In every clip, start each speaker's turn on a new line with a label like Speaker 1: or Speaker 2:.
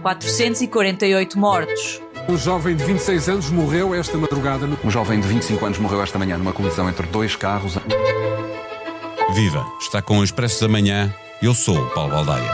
Speaker 1: 448 mortos.
Speaker 2: Um jovem de 26 anos morreu esta madrugada.
Speaker 3: Um jovem de 25 anos morreu esta manhã numa colisão entre dois carros.
Speaker 4: Viva! Está com o Expresso da Manhã. Eu sou o Paulo Baldaia.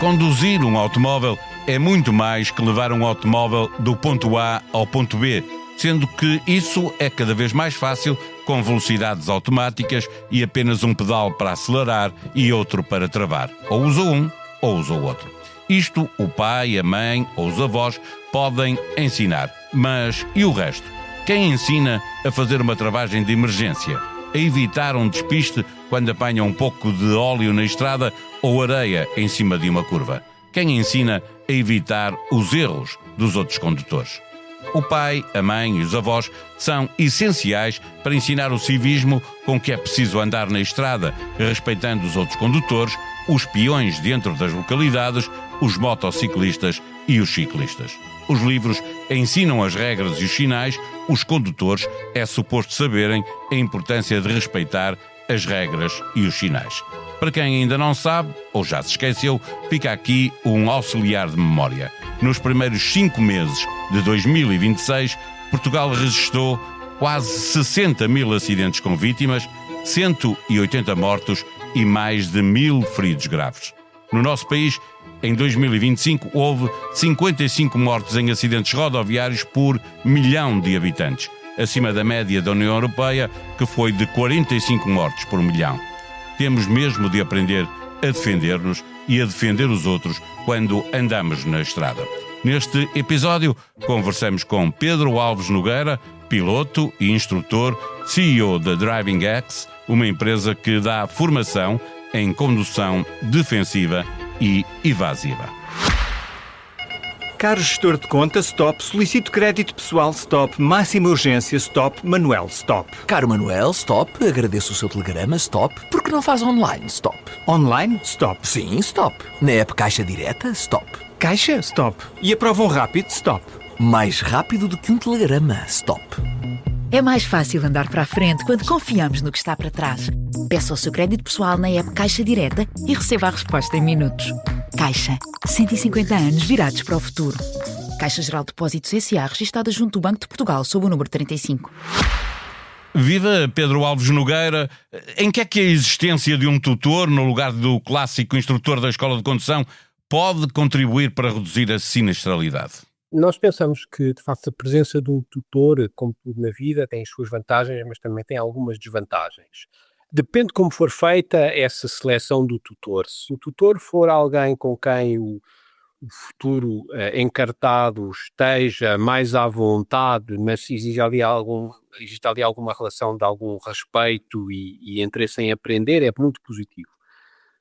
Speaker 4: Conduzir um automóvel é muito mais que levar um automóvel do ponto A ao ponto B, sendo que isso é cada vez mais fácil com velocidades automáticas e apenas um pedal para acelerar e outro para travar. Ou usa um, ou usa o outro. Isto o pai, a mãe ou os avós podem ensinar. Mas e o resto? Quem ensina a fazer uma travagem de emergência? A evitar um despiste quando apanha um pouco de óleo na estrada ou areia em cima de uma curva? Quem ensina a evitar os erros dos outros condutores? O pai, a mãe e os avós são essenciais para ensinar o civismo com que é preciso andar na estrada, respeitando os outros condutores, os peões dentro das localidades, os motociclistas e os ciclistas. Os livros ensinam as regras e os sinais, os condutores é suposto saberem a importância de respeitar as regras e os sinais. Para quem ainda não sabe, ou já se esqueceu, fica aqui um auxiliar de memória. Nos primeiros 5 meses de 2026, Portugal registrou quase 60 mil acidentes com vítimas, 180 mortos e mais de 1.000 feridos graves. No nosso país, em 2025, houve 55 mortes em acidentes rodoviários por milhão de habitantes, acima da média da União Europeia, que foi de 45 mortes por milhão. Temos mesmo de aprender a defender-nos e a defender os outros quando andamos na estrada. Neste episódio, conversamos com Pedro Alves Nogueira, piloto e instrutor, CEO da Driving X, uma empresa que dá formação em condução defensiva e evasiva.
Speaker 5: Caro gestor de conta, stop. Solicito crédito pessoal, stop. Máxima urgência, stop. Manuel, stop.
Speaker 6: Caro Manuel, stop. Agradeço o seu telegrama, stop. Por que não faz online, stop?
Speaker 5: Online, stop.
Speaker 6: Sim, stop. Na app Caixa Direta, stop.
Speaker 5: Caixa, stop. E aprovam rápido, stop.
Speaker 6: Mais rápido do que um telegrama, stop.
Speaker 7: É mais fácil andar para a frente quando confiamos no que está para trás. Peça o seu crédito pessoal na app Caixa Direta e receba a resposta em minutos. Caixa. 150 anos virados para o futuro. Caixa Geral de Depósitos S.A. registada junto do Banco de Portugal sob o número 35.
Speaker 4: Viva Pedro Alves Nogueira. Em que é que a existência de um tutor, no lugar do clássico instrutor da escola de condução, pode contribuir para reduzir a sinistralidade?
Speaker 8: Nós pensamos que, de facto, a presença de um tutor, como tudo na vida, tem as suas vantagens, mas também tem algumas desvantagens. Depende de como for feita essa seleção do tutor. Se o tutor for alguém com quem o futuro encartado esteja mais à vontade, mas existe ali alguma relação de algum respeito e interesse em aprender, é muito positivo.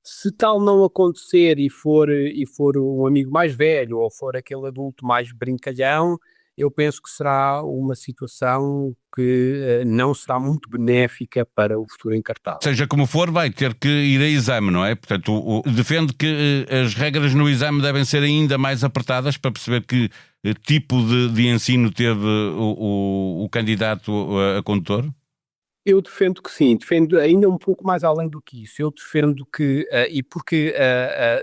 Speaker 8: Se tal não acontecer e for um amigo mais velho ou for aquele adulto mais brincalhão, eu penso que será uma situação que não será muito benéfica para o futuro encartado.
Speaker 4: Seja como for, vai ter que ir a exame, não é? Portanto, defende que as regras no exame devem ser ainda mais apertadas para perceber que tipo de ensino teve o candidato a condutor?
Speaker 8: Eu defendo que sim, defendo ainda um pouco mais além do que isso. Eu defendo que, porque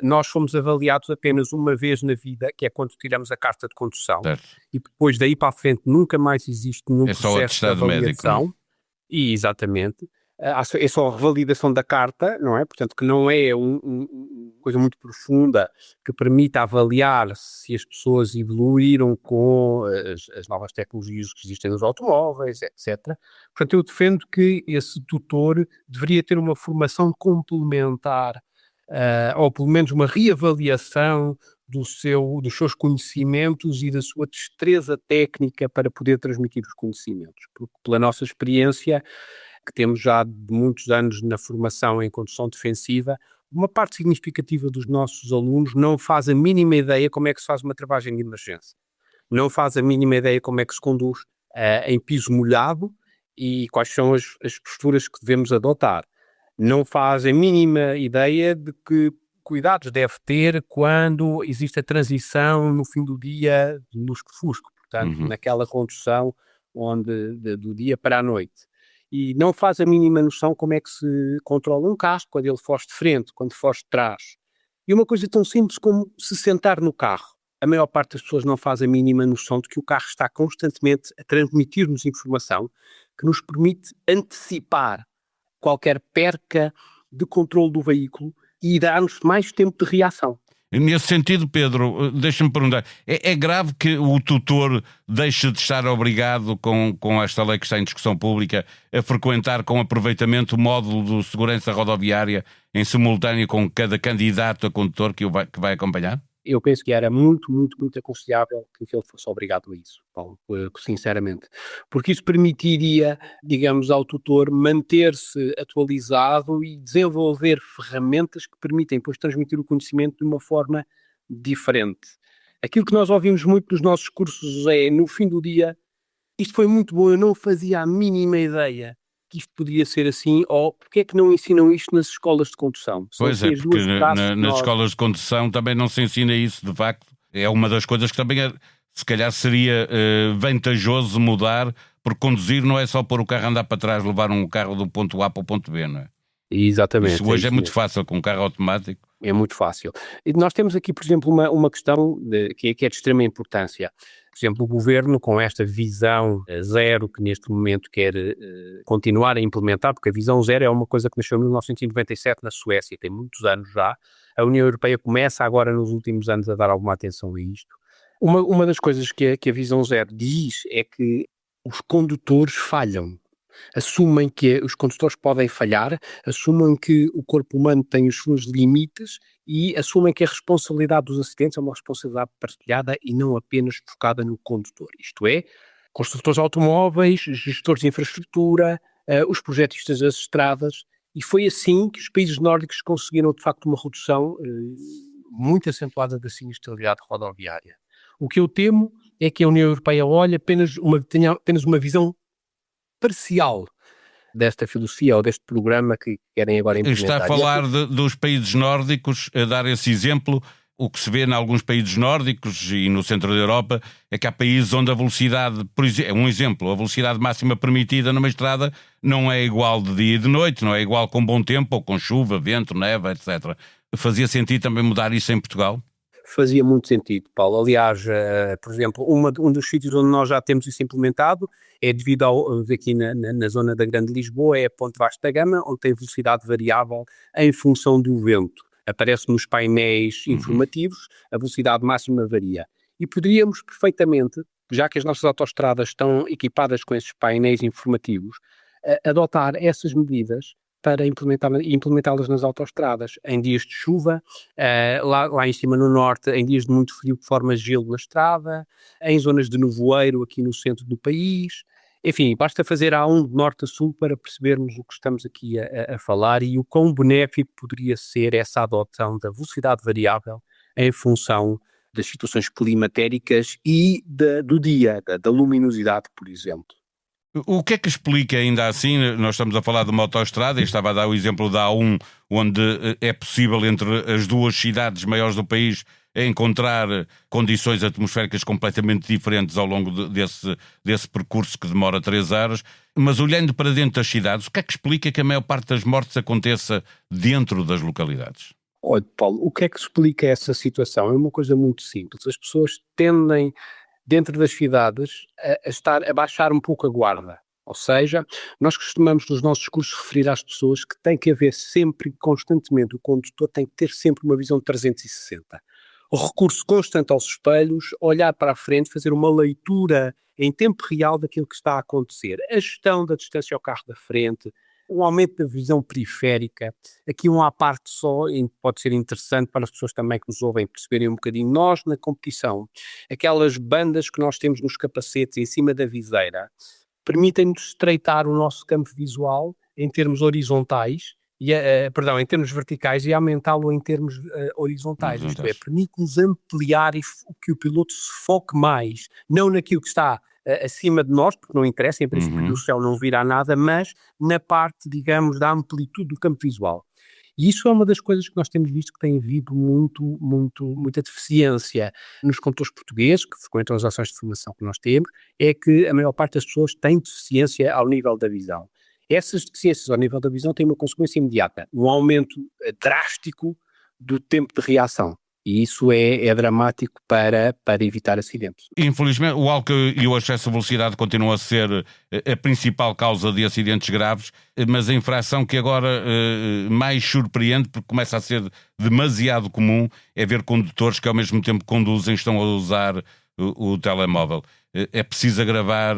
Speaker 8: nós fomos avaliados apenas uma vez na vida, que é quando tiramos a carta de condução, certo. E depois daí para a frente nunca mais existe nenhum processo de avaliação. Médico, e exatamente. É só a revalidação da carta, não é? Portanto, que não é uma coisa muito profunda que permita avaliar se as pessoas evoluíram com as novas tecnologias que existem nos automóveis, etc. Portanto, eu defendo que esse tutor deveria ter uma formação complementar, ou pelo menos uma reavaliação dos seus conhecimentos e da sua destreza técnica para poder transmitir os conhecimentos. Porque, pela nossa experiência, que temos já de muitos anos na formação em condução defensiva, uma parte significativa dos nossos alunos não faz a mínima ideia como é que se faz uma travagem de emergência. Não faz a mínima ideia como é que se conduz em piso molhado e quais são as posturas que devemos adotar. Não faz a mínima ideia de que cuidados deve ter quando existe a transição no fim do dia lusco-fusco, portanto, naquela condução do dia para a noite. e não faz a mínima noção como é que se controla um carro, quando ele foge de frente, quando foge de trás. E uma coisa tão simples como se sentar no carro. A maior parte das pessoas não faz a mínima noção de que o carro está constantemente a transmitir-nos informação que nos permite antecipar qualquer perca de controle do veículo e dar-nos mais tempo de reação.
Speaker 4: Nesse sentido, Pedro, deixa-me perguntar, é grave que o tutor deixe de estar obrigado com esta lei que está em discussão pública a frequentar com aproveitamento o módulo de segurança rodoviária em simultâneo com cada candidato a condutor que vai acompanhar?
Speaker 8: Eu penso que era muito, muito, muito aconselhável que ele fosse obrigado a isso, Paulo, sinceramente. Porque isso permitiria, digamos, ao tutor manter-se atualizado e desenvolver ferramentas que permitem depois transmitir o conhecimento de uma forma diferente. Aquilo que nós ouvimos muito nos nossos cursos é, no fim do dia, isto foi muito bom, eu não fazia a mínima ideia que isto podia ser assim, ou porque é que não ensinam isto nas escolas de condução?
Speaker 4: Pois é, porque nas escolas de condução também não se ensina isso, de facto. É uma das coisas que também, se calhar, seria vantajoso mudar, porque conduzir não é só pôr o carro a andar para trás, levar um carro do ponto A para o ponto B, não é?
Speaker 8: Exatamente.
Speaker 4: Isso hoje é muito fácil com um carro automático.
Speaker 8: É muito fácil. E nós temos aqui, por exemplo, uma questão que é de extrema importância. Por exemplo, o Governo, com esta visão zero que neste momento quer continuar a implementar, porque a visão zero é uma coisa que nasceu em 1997 na Suécia, tem muitos anos já. A União Europeia começa agora, nos últimos anos, a dar alguma atenção a isto. Uma das coisas que a visão zero diz é que os condutores falham. Assumem que os condutores podem falhar, assumem que o corpo humano tem os seus limites e assumem que a responsabilidade dos acidentes é uma responsabilidade partilhada e não apenas focada no condutor. Isto é, construtores de automóveis, gestores de infraestrutura, os projetistas das estradas, e foi assim que os países nórdicos conseguiram, de facto, uma redução muito acentuada da sinistralidade rodoviária. O que eu temo é que a União Europeia tenha apenas uma visão parcial desta filosofia ou deste programa que querem agora implementar.
Speaker 4: Está a falar dos países nórdicos, a dar esse exemplo. O que se vê em alguns países nórdicos e no centro da Europa é que há países onde a velocidade, por exemplo, um exemplo, a velocidade máxima permitida numa estrada não é igual de dia e de noite, não é igual com bom tempo ou com chuva, vento, neve, etc. Fazia sentido também mudar isso em Portugal?
Speaker 8: Fazia muito sentido, Paulo. Aliás, por exemplo, um dos sítios onde nós já temos isso implementado é devido aqui na zona da Grande Lisboa, é a Ponte Vasco da Gama, onde tem velocidade variável em função do vento. Aparece nos painéis informativos, a velocidade máxima varia. E poderíamos perfeitamente, já que as nossas autoestradas estão equipadas com esses painéis informativos, adotar essas medidas para implementá-las nas autoestradas, em dias de chuva, lá em cima no norte, em dias de muito frio que forma gelo na estrada, em zonas de nevoeiro aqui no centro do país. Enfim, basta fazer A1 de norte a sul para percebermos o que estamos aqui a falar e o quão benéfico poderia ser essa adoção da velocidade variável em função das situações climatéricas e do dia, da luminosidade, por exemplo.
Speaker 4: O que é que explica ainda assim, nós estamos a falar de uma autoestrada, e estava a dar o exemplo da A1, onde é possível entre as duas cidades maiores do país encontrar condições atmosféricas completamente diferentes ao longo desse percurso que demora 3 horas, mas olhando para dentro das cidades, o que é que explica que a maior parte das mortes aconteça dentro das localidades?
Speaker 8: Olha, Paulo, o que é que explica essa situação? É uma coisa muito simples. As pessoas tendem, dentro das cidades, a baixar um pouco a guarda. Ou seja, nós costumamos nos nossos cursos referir às pessoas que tem que haver sempre, constantemente, o condutor tem que ter sempre uma visão de 360. O recurso constante aos espelhos, olhar para a frente, fazer uma leitura em tempo real daquilo que está a acontecer. A gestão da distância ao carro da frente, o aumento da visão periférica. Aqui à parte só, e pode ser interessante para as pessoas também que nos ouvem perceberem um bocadinho, nós na competição, aquelas bandas que nós temos nos capacetes em cima da viseira, permitem-nos estreitar o nosso campo visual em termos horizontais, em termos verticais e aumentá-lo em termos horizontais. Isto é, permite-nos ampliar e que o piloto se foque mais, não naquilo que está acima de nós, porque não interessa, em princípio do céu não virá nada, mas na parte, digamos, da amplitude do campo visual. E isso é uma das coisas que nós temos visto que tem havido muita deficiência nos condutores portugueses, que frequentam as ações de formação que nós temos, é que a maior parte das pessoas tem deficiência ao nível da visão. Essas deficiências ao nível da visão têm uma consequência imediata, um aumento drástico do tempo de reação. E isso é dramático para evitar acidentes.
Speaker 4: Infelizmente, o álcool e o excesso de velocidade continuam a ser a principal causa de acidentes graves, mas a infração que agora mais surpreende, porque começa a ser demasiado comum, é ver condutores que ao mesmo tempo que conduzem estão a usar o telemóvel. É preciso agravar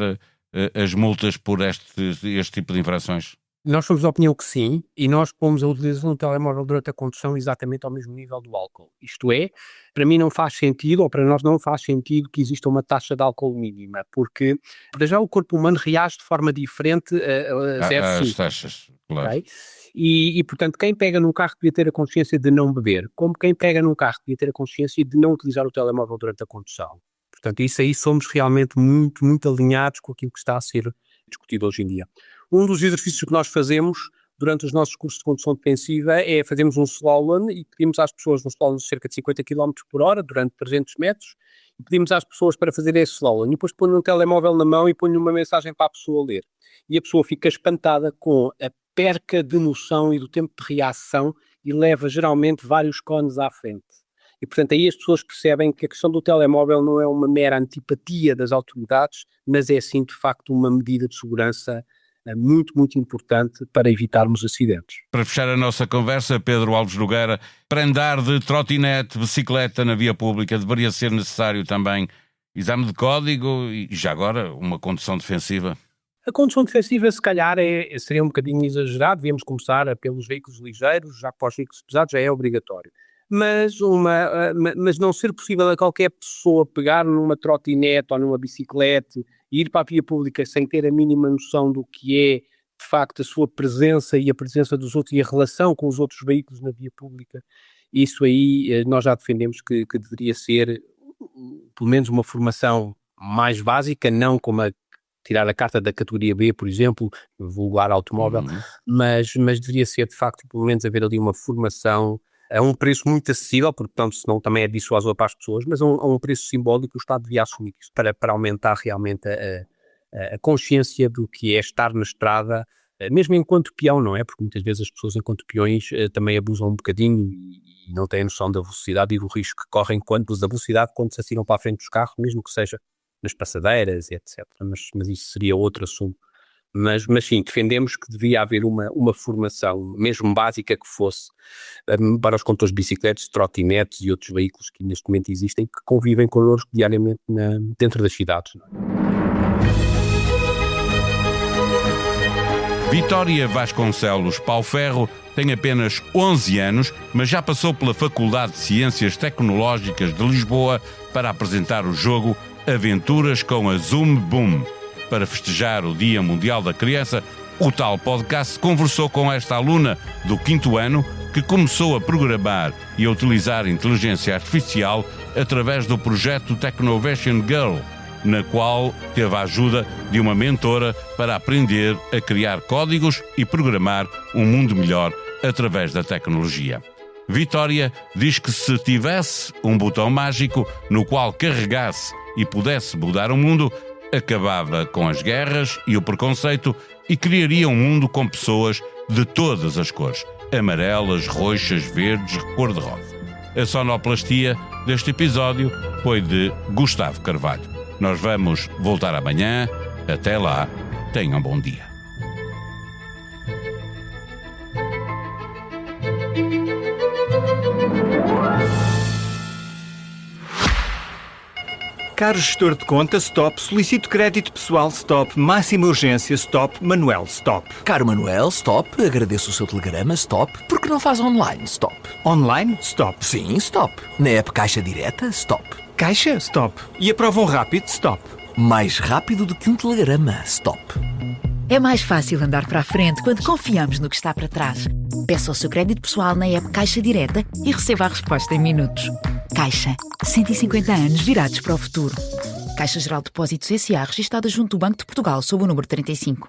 Speaker 4: as multas por este tipo de infrações?
Speaker 8: Nós somos da opinião que sim, e nós pomos a utilização do telemóvel durante a condução exatamente ao mesmo nível do álcool. Isto é, para mim não faz sentido, ou para nós não faz sentido que exista uma taxa de álcool mínima, porque já o corpo humano reage de forma diferente a 0,5.
Speaker 4: As taxas, claro.
Speaker 8: Okay? E, portanto, quem pega num carro devia ter a consciência de não beber, como quem pega num carro devia ter a consciência de não utilizar o telemóvel durante a condução. Portanto, isso aí somos realmente muito, muito alinhados com aquilo que está a ser discutido hoje em dia. Um dos exercícios que nós fazemos durante os nossos cursos de condução defensiva é fazermos um slalom e pedimos às pessoas um slalom de cerca de 50 km por hora durante 300 metros e pedimos às pessoas para fazer esse slalom e depois põe um telemóvel na mão e põe uma mensagem para a pessoa ler. E a pessoa fica espantada com a perca de noção e do tempo de reação e leva geralmente vários cones à frente. E, portanto, aí as pessoas percebem que a questão do telemóvel não é uma mera antipatia das autoridades, mas é, sim, de facto, uma medida de segurança muito, muito importante para evitarmos acidentes.
Speaker 4: Para fechar a nossa conversa, Pedro Alves Nogueira, para andar de trotinete, bicicleta na via pública, deveria ser necessário também exame de código e, já agora, uma condução defensiva?
Speaker 8: A condução defensiva, se calhar, seria um bocadinho exagerado. Devíamos começar pelos veículos ligeiros, já para os veículos pesados já é obrigatório. Mas não ser possível a qualquer pessoa pegar numa trotinete ou numa bicicleta e ir para a via pública sem ter a mínima noção do que é, de facto, a sua presença e a presença dos outros e a relação com os outros veículos na via pública, isso aí nós já defendemos que deveria ser, pelo menos, uma formação mais básica, não como tirar a carta da categoria B, por exemplo, vulgar automóvel, mas deveria ser, de facto, pelo menos haver ali uma formação a um preço muito acessível, porque senão também é dissuasor para as pessoas, mas a um preço simbólico o Estado devia assumir isso para aumentar realmente a consciência do que é estar na estrada, mesmo enquanto peão, não é? Porque muitas vezes as pessoas enquanto peões também abusam um bocadinho e não têm noção da velocidade e do risco que correm quando se atiram para a frente dos carros, mesmo que seja nas passadeiras, etc. Mas isso seria outro assunto. Mas sim, defendemos que devia haver uma formação, mesmo básica que fosse, para os condutores de bicicletas, trotinetes e outros veículos que neste momento existem, que convivem connosco diariamente dentro das cidades. Não é?
Speaker 4: Vitória Vasconcelos Pauferro tem apenas 11 anos, mas já passou pela Faculdade de Ciências Tecnológicas de Lisboa para apresentar o jogo Aventuras com a Zoom Boom. Para festejar o Dia Mundial da Criança, o tal podcast conversou com esta aluna do 5º ano que começou a programar e a utilizar inteligência artificial através do projeto Technovation Girl, na qual teve a ajuda de uma mentora para aprender a criar códigos e programar um mundo melhor através da tecnologia. Vitória diz que se tivesse um botão mágico no qual carregasse e pudesse mudar o mundo, acabava com as guerras e o preconceito e criaria um mundo com pessoas de todas as cores, amarelas, roxas, verdes, cor-de-rosa. A sonoplastia deste episódio foi de Gustavo Carvalho. Nós vamos voltar amanhã. Até lá, tenham um bom dia.
Speaker 5: Caro gestor de conta, stop. Solicito crédito pessoal, stop. Máxima urgência, stop. Manuel, stop.
Speaker 6: Caro Manuel, stop. Agradeço o seu telegrama, stop. Por que não faz online, stop?
Speaker 5: Online, stop.
Speaker 6: Sim, stop. Na app Caixa Direta, stop.
Speaker 5: Caixa, stop. E aprovam rápido, stop.
Speaker 6: Mais rápido do que um telegrama, stop.
Speaker 7: É mais fácil andar para a frente quando confiamos no que está para trás. Peça o seu crédito pessoal na app Caixa Direta e receba a resposta em minutos. Caixa, 150 anos virados para o futuro. Caixa Geral de Depósitos S.A. registada junto do Banco de Portugal sob o número 35.